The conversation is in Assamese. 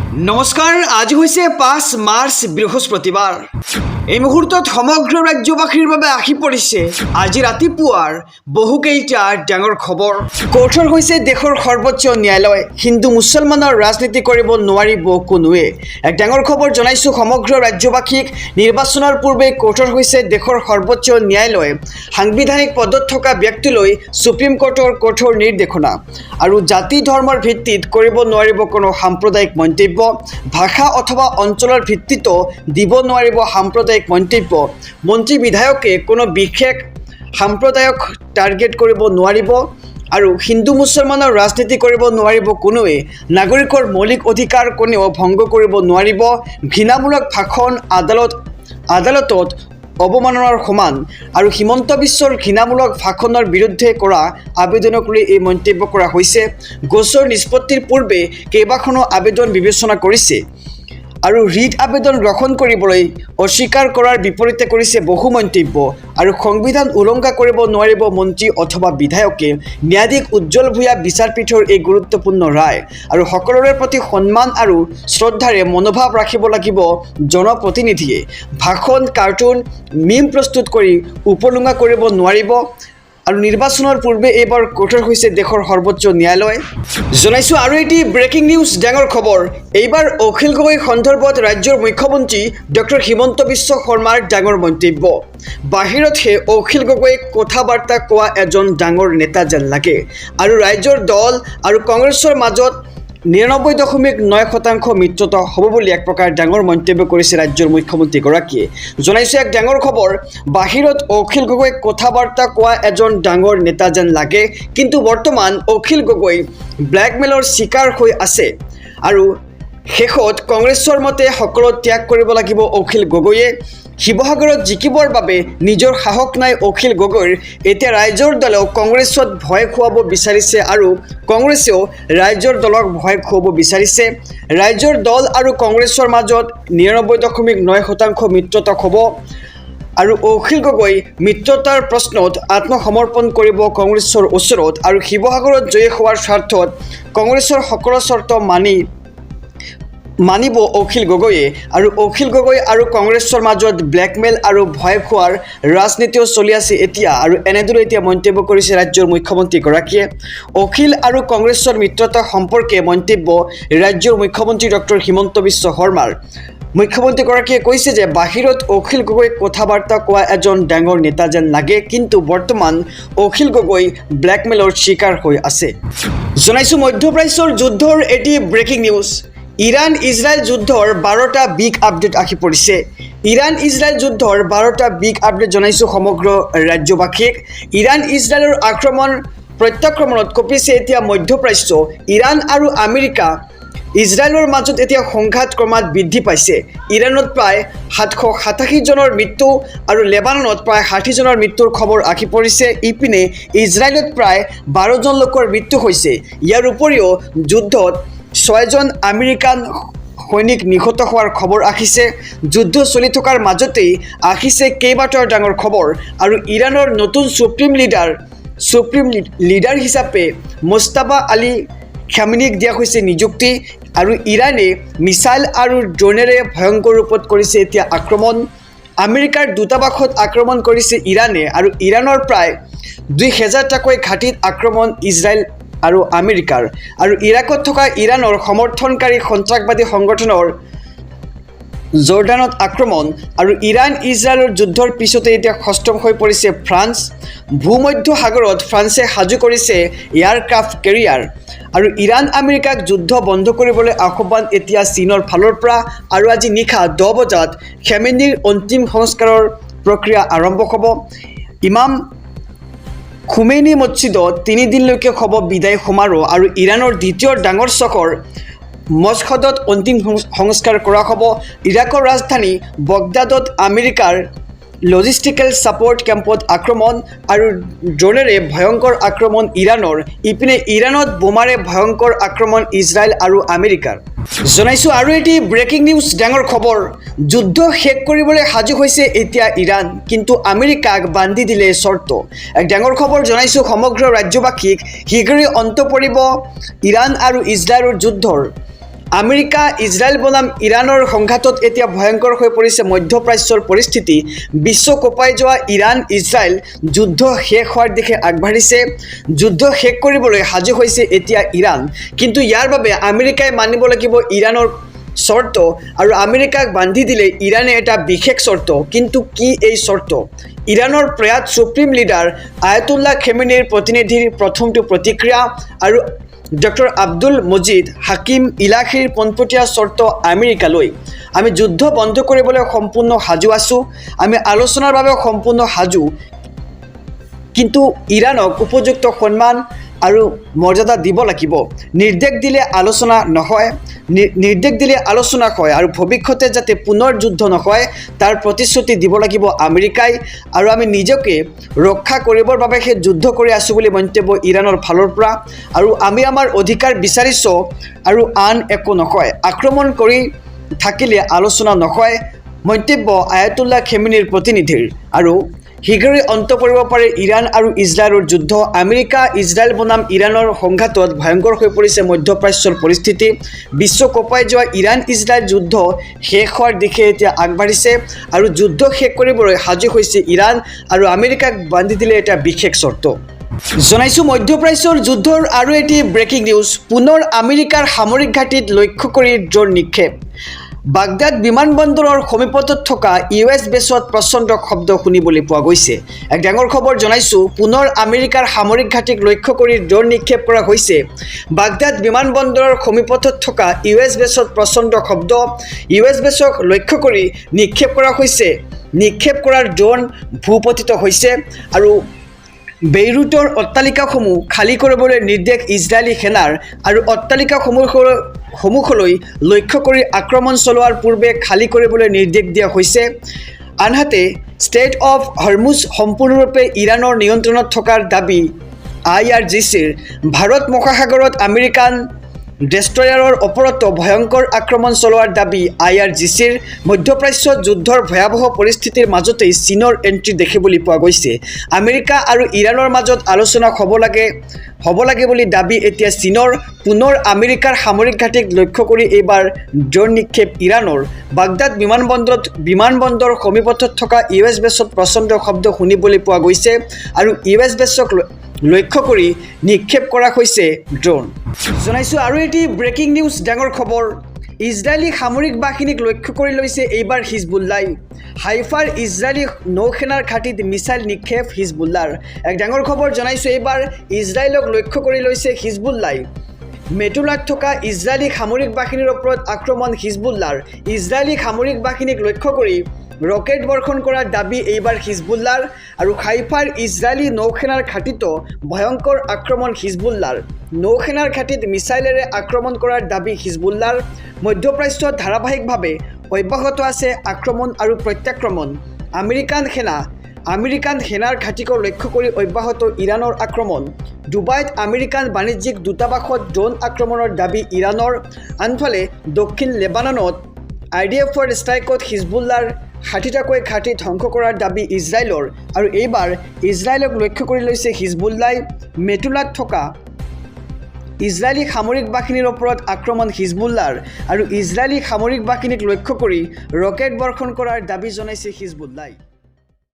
নমস্কাৰ, আজি হৈছে ৫ মাৰ্চ বৃহস্পতিবাৰ। এই মুহূৰ্তত সমগ্ৰ ৰাজ্যবাসীৰ বাবে আহি পৰিছে আজি ৰাতিপুৱাৰ বহুকেইটা ডাঙৰ খবৰ। কঠোৰ হৈছে দেশৰ সৰ্বোচ্চ ন্যায়ালয়, হিন্দু মুছলমানৰ ৰাজনীতি কৰিব নোৱাৰিব কোনোৱে। এক ডাঙৰ খবৰ জনাইছোঁ সমগ্ৰ ৰাজ্যবাসীক। নিৰ্বাচনৰ পূৰ্বে কঠোৰ হৈছে দেশৰ সৰ্বোচ্চ ন্যায়ালয়। সাংবিধানিক পদত থকা ব্যক্তিলৈ সুপ্ৰিম কোৰ্টৰ কঠোৰ নিৰ্দেশনা। আৰু জাতি ধৰ্মৰ ভিত্তিত কৰিব নোৱাৰিব কোনো সাম্প্ৰদায়িক মন্তব্য। ভাষা অথবা অঞ্চলৰ ভিত্তিতো দিব নোৱাৰিব সাম্প্ৰদায়িক মন্তব্য। মন্ত্ৰী বিধায়কে কোনো বিশেষ সাম্প্ৰদায়ক টাৰ্গেট কৰিব নোৱাৰিব। আৰু হিন্দু মুছলমানৰ ৰাজনীতি কৰিব নোৱাৰিব কোনোৱে। নাগৰিকৰ মৌলিক অধিকাৰ কোনেও ভংগ কৰিব নোৱাৰিব। ঘৃণামূলক ভাষণ আদালতত অৱমাননাৰ সমান। আৰু হিমন্ত বিশ্বৰ ঘৃণামূলক ভাষণৰ বিৰুদ্ধে কৰা আবেদনক লৈ এই মন্তব্য কৰা হৈছে। গোচৰ নিষ্পত্তিৰ পূৰ্বে কেইবাখনো আবেদন বিবেচনা কৰিছে আৰু ৰিট আবেদন গ্ৰহণ কৰিবলৈ অস্বীকাৰ কৰাৰ বিপৰীতে কৰিছে বহু মন্তব্য। আৰু সংবিধান উলংঘা কৰিব নোৱাৰিব মন্ত্ৰী অথবা বিধায়কে। ন্যায়াধীশ উজ্জ্বল ভূঞা বিচাৰপীঠৰ এই গুৰুত্বপূৰ্ণ ৰায়। আৰু সকলোৰে প্ৰতি সন্মান আৰু শ্ৰদ্ধাৰে মনোভাৱ ৰাখিব লাগিব জনপ্ৰতিনিধিয়ে। ভাষণ, কাৰ্টুন, মিম প্ৰস্তুত কৰি উপলুঙা কৰিব নোৱাৰিব। আৰু নিৰ্বাচনৰ পূৰ্বে এইবাৰ কঠোৰ হৈছে দেশৰ সৰ্বোচ্চ ন্যায়ালয়। জনাইছোঁ আৰু এটি ব্ৰেকিং নিউজ, ডাঙৰ খবৰ। এইবাৰ অখিল গগৈ সন্দৰ্ভত ৰাজ্যৰ মুখ্যমন্ত্ৰী ডক্টৰ হিমন্ত বিশ্ব শৰ্মাৰ ডাঙৰ মন্তব্য। বাহিৰতহে অখিল গগৈক কথা বাৰ্তা কোৱা এজন ডাঙৰ নেতা যেন লাগে। আৰু ৰাজ্যৰ দল আৰু কংগ্ৰেছৰ মাজত ৯৯.৯% মিত্ৰতা হ'ব বুলি এক প্ৰকাৰ ডাঙৰ মন্তব্য কৰিছে ৰাজ্যৰ মুখ্যমন্ত্ৰীগৰাকীয়ে। জনাইছোঁ এক ডাঙৰ খবৰ। বাহিৰত অখিল গগৈক কথা বাৰ্তা কোৱা এজন ডাঙৰ নেতা যেন লাগে, কিন্তু বৰ্তমান অখিল গগৈ ব্লেকমেইলৰ চিকাৰ হৈ আছে। আৰু শেষত কংগ্ৰেছৰ মতে সকলো ত্যাগ কৰিব লাগিব অখিল গগৈয়ে। শিৱসাগৰত জিকিবৰ বাবে নিজৰ সাহস নাই অখিল গগৈৰ। এতিয়া ৰাইজৰ দলেও কংগ্ৰেছত ভয় খুৱাব বিচাৰিছে আৰু কংগ্ৰেছেও ৰাইজৰ দলক ভয় খুৱাব বিচাৰিছে। ৰাইজৰ দল আৰু কংগ্ৰেছৰ মাজত ৯৯.৯% মিত্ৰতা হ'ব। আৰু অখিল গগৈ মিত্ৰতাৰ প্ৰশ্নত আত্মসমৰ্পণ কৰিব কংগ্ৰেছৰ ওচৰত। আৰু শিৱসাগৰত জয়ী হোৱাৰ স্বাৰ্থত কংগ্ৰেছৰ সকলো চৰ্ত মানিব অখিল গগৈয়ে। আৰু অখিল গগৈ আৰু কংগ্ৰেছৰ মাজত ব্লেকমেইল আৰু ভয় খোৱাৰ ৰাজনীতিও চলি আছে এতিয়া। আৰু এনেদৰে এতিয়া মন্তব্য কৰিছে ৰাজ্যৰ মুখ্যমন্ত্ৰীগৰাকীয়ে। অখিল আৰু কংগ্ৰেছৰ মিত্ৰতা সম্পৰ্কে মন্তব্য ৰাজ্যৰ মুখ্যমন্ত্ৰী ডক্টৰ হিমন্ত বিশ্ব শৰ্মাৰ। মুখ্যমন্ত্ৰীগৰাকীয়ে কৈছে যে বাহিৰত অখিল গগৈক কথা বাৰ্তা কোৱা এজন ডাঙৰ নেতা যেন লাগে, কিন্তু বৰ্তমান অখিল গগৈ ব্লেকমেইলৰ চিকাৰ হৈ আছে। জনাইছোঁ মধ্যপ্ৰাচ্যৰ যুদ্ধৰ এটি ব্ৰেকিং নিউজ। ইৰাণ ইজৰাইল যুদ্ধৰ 12টা বিগ আপডেট আহি পৰিছে। ইৰাণ ইজৰাইল যুদ্ধৰ 12টা বিগ আপডেট জনাইছোঁ সমগ্ৰ ৰাজ্যবাসীক। ইৰাণ ইজৰাইলৰ প্ৰত্যাক্ৰমণত কঁপিছে এতিয়া মধ্যপ্ৰাচ্য। ইৰাণ আৰু আমেৰিকা ইজৰাইলৰ মাজত এতিয়া সংঘাত ক্ৰমাৎ বৃদ্ধি পাইছে। ইৰাণত প্ৰায় 787 জনৰ মৃত্যু আৰু লেবাননত প্ৰায় 60 জনৰ মৃত্যুৰ খবৰ আহি পৰিছে। ইপিনে ইজৰাইলত প্ৰায় 12 জন লোকৰ মৃত্যু হৈছে। ইয়াৰ উপৰিও যুদ্ধত 6 জন আমেৰিকান সৈনিক নিহত হোৱাৰ খবৰ আহিছে। যুদ্ধ চলি থকাৰ মাজতেই আহিছে কেইবাটাও ডাঙৰ খবৰ। আৰু ইৰাণৰ নতুন সুপ্ৰিম লিডাৰ হিচাপে মুস্তাফা আলী খামেনীক দিয়া হৈছে নিযুক্তি। আৰু ইৰাণে মিছাইল আৰু ড্ৰোনেৰে ভয়ংকৰ ৰূপত কৰিছে এতিয়া আক্ৰমণ। আমেৰিকাৰ দূতাবাসত আক্ৰমণ কৰিছে ইৰাণে। আৰু ইৰাণৰ প্ৰায় 2000টাকৈ ঘাটিত আক্ৰমণ ইজৰাইল আৰু আমেৰিকাৰ। আৰু ইৰাকত থকা ইৰাণৰ সমৰ্থনকাৰী সন্ত্ৰাসবাদী সংগঠনৰ জৰ্ডানত আক্ৰমণ। আৰু ইৰাণ ইজৰাইলৰ যুদ্ধৰ পিছতে এতিয়া সষ্টম হৈ পৰিছে ফ্ৰান্স। ভূমধ্য সাগৰত ফ্ৰান্সে সাজু কৰিছে এয়াৰক্ৰাফ্ট কেৰিয়াৰ। আৰু ইৰাণ আমেৰিকাক যুদ্ধ বন্ধ কৰিবলৈ আহ্বান এতিয়া চীনৰ ফালৰ পৰা। আৰু আজি নিশা 10 বজাত খামেনীৰ অন্তিম সংস্কাৰৰ প্ৰক্ৰিয়া আৰম্ভ হ'ব। ইমাম খোমেনী মছজিদত 3 দিনলৈকে হ'ব বিদায় সমাৰোহ। আৰু ইৰাণৰ দ্বিতীয় ডাঙৰ চহৰ মছহদত অন্তিম সংস্কাৰ কৰা হ'ব। ইৰাকৰ ৰাজধানী বগদাদত আমেৰিকাৰ লজিষ্টিকেল ছাপৰ্ট কেম্পত আক্ৰমণ আৰু ড্ৰোনেৰে ভয়ংকৰ আক্ৰমণ ইৰাণৰ। ইপিনে ইৰাণত বোমাৰে ভয়ংকৰ আক্ৰমণ ইজৰাইল আৰু আমেৰিকাৰ। জনাইছোঁ আৰু এটি ব্ৰেকিং নিউজ, ডাঙৰ খবৰ। যুদ্ধ শেষ কৰিবলৈ সাজু হৈছে এতিয়া ইৰাণ, কিন্তু আমেৰিকাক বান্ধি দিলে চৰ্ত। এক ডাঙৰ খবৰ জনাইছোঁ সমগ্ৰ ৰাজ্যবাসীক। শীঘ্ৰেই অন্ত পৰিব ইৰাণ আৰু ইজৰাইলৰ যুদ্ধৰ। আমেৰিকা ইজৰাইল বনাম ইৰাণৰ সংঘাতত এতিয়া ভয়ংকৰ হৈ পৰিছে মধ্যপ্ৰাচ্যৰ পৰিস্থিতি। বিশ্ব কঁপাই যোৱা ইৰাণ ইজৰাইল যুদ্ধ শেষ হোৱাৰ দিশে আগবাঢ়িছে। যুদ্ধ শেষ কৰিবলৈ সাজু হৈছে এতিয়া ইৰাণ, কিন্তু ইয়াৰ বাবে আমেৰিকাই মানিব লাগিব ইৰাণৰ চৰ্ত, আৰু আমেৰিকাক বান্ধি দিলে ইৰাণে এটা বিশেষ চৰ্ত। কিন্তু কি এই চৰ্ত? ইৰাণৰ প্ৰয়াত সুপ্ৰিম লিডাৰ আয়াতুল্লাহ খেমেনীৰ প্ৰতিনিধিৰ প্ৰথমটো প্ৰতিক্ৰিয়া, আৰু ডক্টৰ আব্দুল মজিদ হাকিম ইলাখীৰ পোনপটীয়া চৰ্ত আমেৰিকালৈ। আমি যুদ্ধ বন্ধ কৰিবলৈ সম্পূৰ্ণ সাজু আছোঁ, আমি আলোচনাৰ বাবে সম্পূৰ্ণ সাজু, কিন্তু ইৰাণক উপযুক্ত সন্মান আৰু মৰ্যাদা দিব লাগিব। নিৰ্দেশ দিলে আলোচনা নহয়, নিৰ্দেশ দিলে আলোচনা হয়, আৰু ভৱিষ্যতে যাতে পুনৰ যুদ্ধ নহয় তাৰ প্ৰতিশ্ৰুতি দিব লাগিব আমেৰিকাই, আৰু আমি নিজকে ৰক্ষা কৰিবৰ বাবেহে যুদ্ধ কৰি আছোঁ বুলি মন্তব্য ইৰাণৰ ফালৰ পৰা। আৰু আমি আমাৰ অধিকাৰ বিচাৰিছোঁ আৰু আন একো নকয়। আক্ৰমণ কৰি থাকিলে আলোচনা নহয়, মন্তব্য আয়াতুল্লাহ খেমেনীৰ প্ৰতিনিধিৰ। আৰু শীঘ্ৰেই অন্ত পৰিব পাৰে ইৰাণ আৰু ইজৰাইলৰ যুদ্ধ। আমেৰিকা ইজৰাইল বনাম ইৰাণৰ সংঘাতত ভয়ংকৰ হৈ পৰিছে মধ্যপ্ৰাচ্যৰ পৰিস্থিতি। বিশ্ব কঁপাই যোৱা ইৰাণ ইজৰাইল যুদ্ধ শেষ হোৱাৰ দিশে এতিয়া আগবাঢ়িছে, আৰু যুদ্ধ শেষ কৰিবলৈ সাজু হৈছে ইৰাণ, আৰু আমেৰিকাক বান্ধি দিলে এটা বিশেষ চৰ্ত। জনাইছোঁ মধ্যপ্ৰাচ্যৰ যুদ্ধৰ আৰু এটি ব্ৰেকিং নিউজ। পুনৰ আমেৰিকাৰ সামৰিক ঘাটিত লক্ষ্য কৰি ড্ৰোন নিক্ষেপ। বাগদাদ বিমানবন্দৰৰ সমীপত থকা US বেছত প্ৰচণ্ড শব্দ শুনিবলৈ পোৱা গৈছে। এক ডাঙৰ খবৰ জনাইছোঁ, পুনৰ আমেৰিকাৰ সামৰিক ঘাটিক লক্ষ্য কৰি ড্ৰোন নিক্ষেপ কৰা হৈছে। বাগদাদ বিমানবন্দৰৰ সমীপত থকা US বেছত প্ৰচণ্ড শব্দ। US বেছক লক্ষ্য কৰি নিক্ষেপ কৰা হৈছে। নিক্ষেপ কৰাৰ ড্ৰোন ভূপতিত হৈছে, আৰু বেইৰুটৰ অট্টালিকাসমূহ খালী কৰিবলৈ নিৰ্দেশ ইজৰাইলী সেনাৰ, আৰু অট্টালিকাসমূহলৈ লক্ষ্য কৰি আক্ৰমণ চলোৱাৰ পূৰ্বে খালী কৰিবলৈ নিৰ্দেশ দিয়া হৈছে। আনহাতে ষ্ট্ৰেইট অৱ হৰমুজ সম্পূৰ্ণৰূপে ইৰাণৰ নিয়ন্ত্ৰণত থকাৰ দাবী IRGCৰ। ভাৰত মহাসাগৰত আমেৰিকান ডেষ্ট্ৰয়াৰৰ ওপৰত ভয়ংকৰ আক্ৰমণ চলোৱাৰ দাবী IRGCৰ। মধ্যপ্ৰাচ্যত যুদ্ধৰ ভয়াৱহ পৰিস্থিতিৰ মাজতেই চীনৰ এণ্ট্ৰি দেখিবলৈ পোৱা গৈছে। আমেৰিকা আৰু ইৰাণৰ মাজত আলোচনা হ'ব লাগে বুলি দাবী এতিয়া চীনৰ। পুনৰ আমেৰিকাৰ সামৰিক ঘাটিক লক্ষ্য কৰি এইবাৰ ড্ৰোন নিক্ষেপ ইৰাণৰ। বাগদাদ বিমানবন্দৰ সমীপত থকা US বেছত প্ৰচণ্ড শব্দ শুনিবলৈ পোৱা গৈছে, আৰু US বেছক লক্ষ্য কৰি নিক্ষেপ কৰা হৈছে ড্ৰোন। জনাইছোঁ আৰু এটি ব্ৰেকিং নিউজ, ডাঙৰ খবৰ। ইজৰাইলী সামৰিক বাহিনীক লক্ষ্য কৰি লৈছে এইবাৰ হিজবুল্লাই। হাইফাৰ ইজৰাইলী নৌসেনাৰ ঘাটিত মিছাইল নিক্ষেপ হিজবুল্লাৰ। এক ডাঙৰ খবৰ জনাইছোঁ, এইবাৰ ইজৰাইলক লক্ষ্য কৰি লৈছে হিজবুল্লাই। মেটুলাত থকা ইজৰাইলী সামৰিক বাহিনীৰ ওপৰত আক্ৰমণ হিজবুল্লাৰ। ইজৰাইলী সামৰিক বাহিনীক লক্ষ্য কৰি ৰকেট বৰ্ষণ কৰাৰ দাবী এইবাৰ হিজবুল্লাৰ, আৰু হাইফাৰ ইজৰাইলী নৌসেনাৰ ঘাটিতো ভয়ংকৰ আক্ৰমণ হিজবুল্লাৰ। নৌসেনাৰ ঘাটিত মিছাইলেৰে আক্ৰমণ কৰাৰ দাবী হিজবুল্লাৰ। মধ্যপ্ৰাচ্যত ধাৰাবাহিকভাৱে অব্যাহত আছে আক্ৰমণ আৰু প্ৰত্যাক্ৰমণ। আমেৰিকান সেনাৰ ঘাটিক লক্ষ্য কৰি অব্যাহত ইৰাণৰ আক্ৰমণ। ডুবাইত আমেৰিকান বাণিজ্যিক দূতাবাসত ড্ৰোন আক্ৰমণৰ দাবী ইৰাণৰ। আনফালে দক্ষিণ লেবাননত IDFৰ ষ্ট্ৰাইকত হিজবুল্লাৰ 60টাকৈ ঘাটি ধ্বংস কৰাৰ দাবী ইজৰাইলৰ, আৰু এইবাৰ ইজৰাইলক লক্ষ্য কৰি লৈছে হিজবুল্লাই। মেটুলাত থকা ইজৰাইলী সামৰিক বাহিনীৰ ওপৰত আক্ৰমণ হিজবুল্লাৰ, আৰু ইজৰাইলী সামৰিক বাহিনীক লক্ষ্য কৰি ৰকেট বৰ্ষণ কৰাৰ দাবী জনাইছে হিজবুল্লাই।